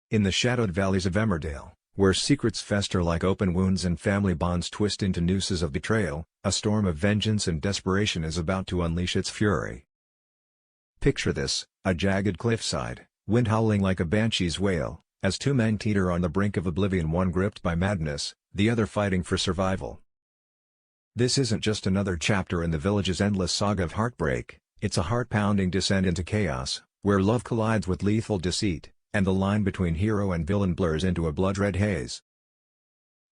In the shadowed valleys of Emmerdale, where secrets fester like open wounds and family bonds twist into nooses of betrayal, a storm of vengeance and desperation is about to unleash its fury. Picture this, a jagged cliffside, wind howling like a banshee's wail, as two men teeter on the brink of oblivion, one gripped by madness, the other fighting for survival. This isn't just another chapter in the village's endless saga of heartbreak, it's a heart-pounding descent into chaos, where love collides with lethal deceit, and the line between hero and villain blurs into a blood-red haze.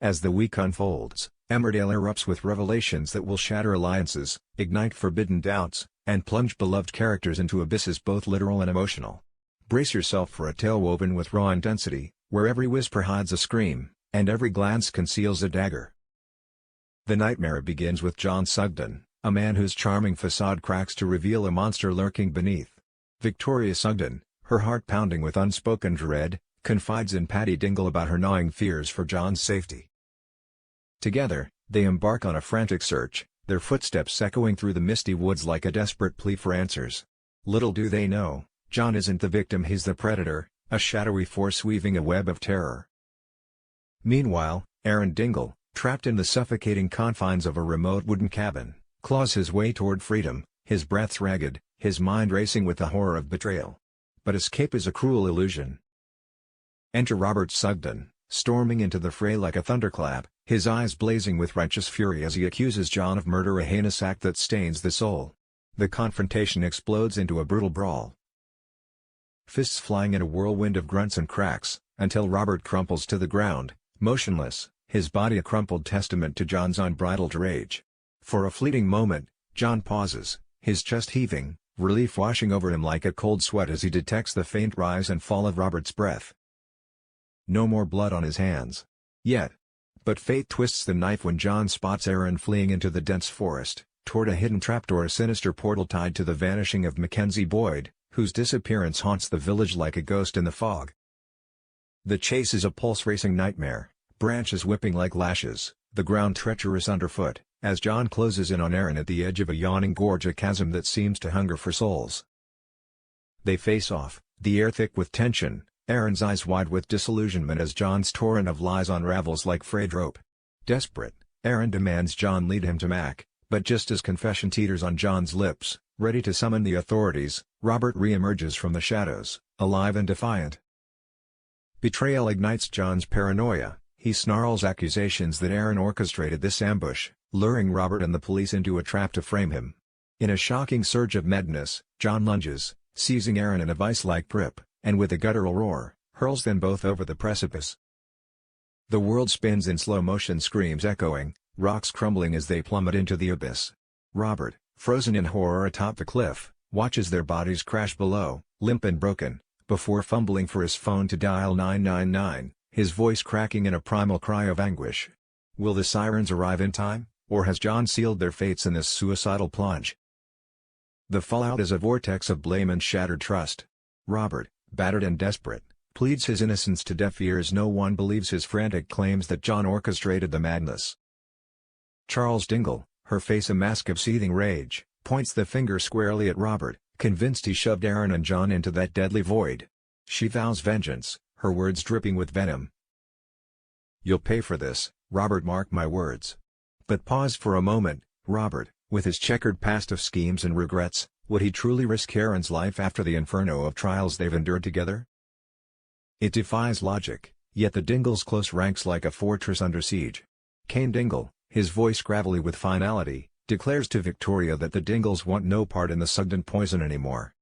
As the week unfolds, Emmerdale erupts with revelations that will shatter alliances, ignite forbidden doubts, and plunge beloved characters into abysses both literal and emotional. Brace yourself for a tale woven with raw intensity, where every whisper hides a scream, and every glance conceals a dagger. The nightmare begins with John Sugden, a man whose charming facade cracks to reveal a monster lurking beneath. Victoria Sugden, her heart pounding with unspoken dread, confides in Paddy Dingle about her gnawing fears for John's safety. Together, they embark on a frantic search, their footsteps echoing through the misty woods like a desperate plea for answers. Little do they know, John isn't the victim, he's the predator, a shadowy force weaving a web of terror. Meanwhile, Aaron Dingle, trapped in the suffocating confines of a remote wooden cabin, claws his way toward freedom, his breath ragged, his mind racing with the horror of betrayal. But escape is a cruel illusion. Enter Robert Sugden, storming into the fray like a thunderclap, his eyes blazing with righteous fury as he accuses John of murder, a heinous act that stains the soul. The confrontation explodes into a brutal brawl. Fists flying in a whirlwind of grunts and cracks, until Robert crumples to the ground, motionless, his body a crumpled testament to John's unbridled rage. For a fleeting moment, John pauses, his chest heaving, relief washing over him like a cold sweat as he detects the faint rise and fall of Robert's breath. No more blood on his hands. Yet. But fate twists the knife when John spots Aaron fleeing into the dense forest, toward a hidden trapdoor, a sinister portal tied to the vanishing of Mackenzie Boyd, whose disappearance haunts the village like a ghost in the fog. The chase is a pulse-racing nightmare, branches whipping like lashes, the ground treacherous underfoot, as John closes in on Aaron at the edge of a yawning gorge, a chasm that seems to hunger for souls. They face off, the air thick with tension, Aaron's eyes wide with disillusionment as John's torrent of lies unravels like frayed rope. Desperate, Aaron demands John lead him to Mac, but just as confession teeters on John's lips, ready to summon the authorities, Robert re-emerges from the shadows, alive and defiant. Betrayal ignites John's paranoia. He snarls accusations that Aaron orchestrated this ambush, luring Robert and the police into a trap to frame him. In a shocking surge of madness, John lunges, seizing Aaron in a vice-like grip, and with a guttural roar, hurls them both over the precipice. The world spins in slow motion, screams echoing, rocks crumbling as they plummet into the abyss. Robert, frozen in horror atop the cliff, watches their bodies crash below, limp and broken, before fumbling for his phone to dial 999. His voice cracking in a primal cry of anguish. Will the sirens arrive in time, or has John sealed their fates in this suicidal plunge? The fallout is a vortex of blame and shattered trust. Robert, battered and desperate, pleads his innocence to deaf ears. No one believes his frantic claims that John orchestrated the madness. Charles Dingle, her face a mask of seething rage, points the finger squarely at Robert, convinced he shoved Aaron and John into that deadly void. She vows vengeance, her words dripping with venom. "You'll pay for this, Robert, mark my words." But pause for a moment. Robert, with his checkered past of schemes and regrets, would he truly risk Aaron's life after the inferno of trials they've endured together? It defies logic, yet the Dingles close ranks like a fortress under siege. Cain Dingle, his voice gravelly with finality, declares to Victoria that the Dingles want no part in the Sugden poison anymore.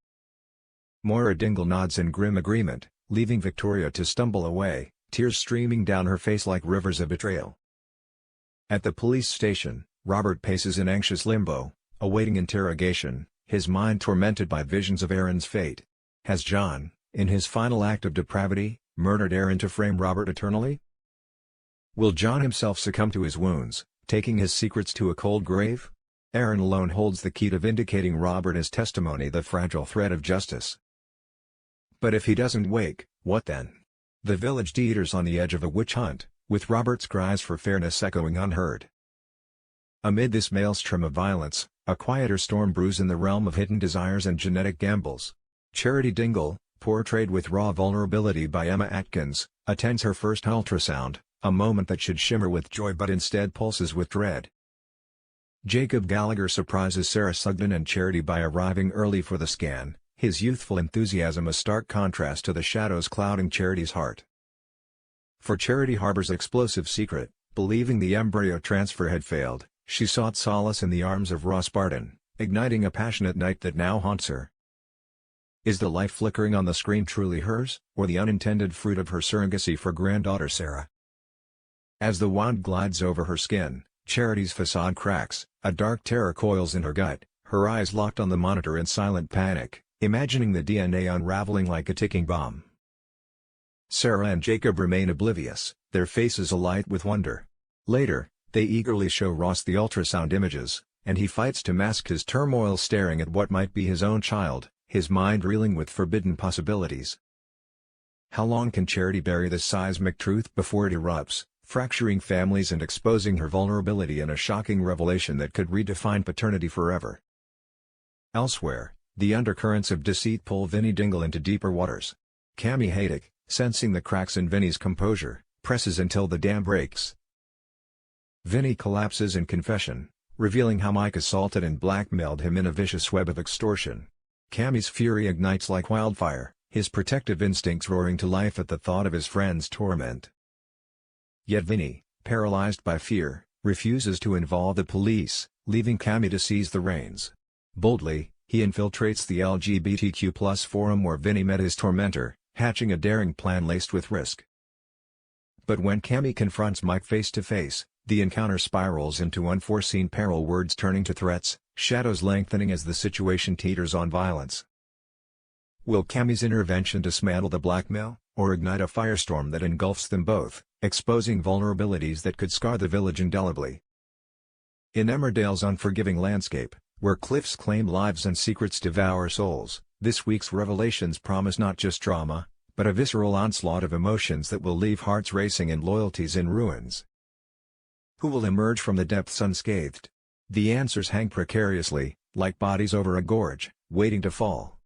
Moira Dingle nods in grim agreement, leaving Victoria to stumble away, tears streaming down her face like rivers of betrayal. At the police station, Robert paces in anxious limbo, awaiting interrogation, his mind tormented by visions of Aaron's fate. Has John, in his final act of depravity, murdered Aaron to frame Robert eternally? Will John himself succumb to his wounds, taking his secrets to a cold grave? Aaron alone holds the key to vindicating Robert, his testimony the fragile thread of justice. But if he doesn't wake, what then? The village teeters on the edge of a witch hunt, with Robert's cries for fairness echoing unheard. Amid this maelstrom of violence, a quieter storm brews in the realm of hidden desires and genetic gambles. Charity Dingle, portrayed with raw vulnerability by Emma Atkins, attends her first ultrasound, a moment that should shimmer with joy but instead pulses with dread. Jacob Gallagher surprises Sarah Sugden and Charity by arriving early for the scan, his youthful enthusiasm a stark contrast to the shadows clouding Charity's heart. For Charity harbors explosive secret, believing the embryo transfer had failed, she sought solace in the arms of Ross Barton, igniting a passionate night that now haunts her. Is the life flickering on the screen truly hers, or the unintended fruit of her surrogacy for granddaughter Sarah? As the wand glides over her skin, Charity's facade cracks, a dark terror coils in her gut, her eyes locked on the monitor in silent panic, imagining the DNA unraveling like a ticking bomb. Sarah and Jacob remain oblivious, their faces alight with wonder. Later, they eagerly show Ross the ultrasound images, and he fights to mask his turmoil staring at what might be his own child, his mind reeling with forbidden possibilities. How long can Charity bury this seismic truth before it erupts, fracturing families and exposing her vulnerability in a shocking revelation that could redefine paternity forever? Elsewhere, the undercurrents of deceit pull Vinnie Dingle into deeper waters. Cami Haydick, sensing the cracks in Vinnie's composure, presses until the dam breaks. Vinnie collapses in confession, revealing how Mike assaulted and blackmailed him in a vicious web of extortion. Cami's fury ignites like wildfire, his protective instincts roaring to life at the thought of his friend's torment. Yet Vinnie, paralyzed by fear, refuses to involve the police, leaving Cami to seize the reins. Boldly, he infiltrates the LGBTQ+ forum where Vinnie met his tormentor, hatching a daring plan laced with risk. But when Cami confronts Mike face to face, the encounter spirals into unforeseen peril, words turning to threats, shadows lengthening as the situation teeters on violence. Will Cami's intervention dismantle the blackmail, or ignite a firestorm that engulfs them both, exposing vulnerabilities that could scar the village indelibly? In Emmerdale's unforgiving landscape, where cliffs claim lives and secrets devour souls, this week's revelations promise not just drama, but a visceral onslaught of emotions that will leave hearts racing and loyalties in ruins. Who will emerge from the depths unscathed? The answers hang precariously, like bodies over a gorge, waiting to fall.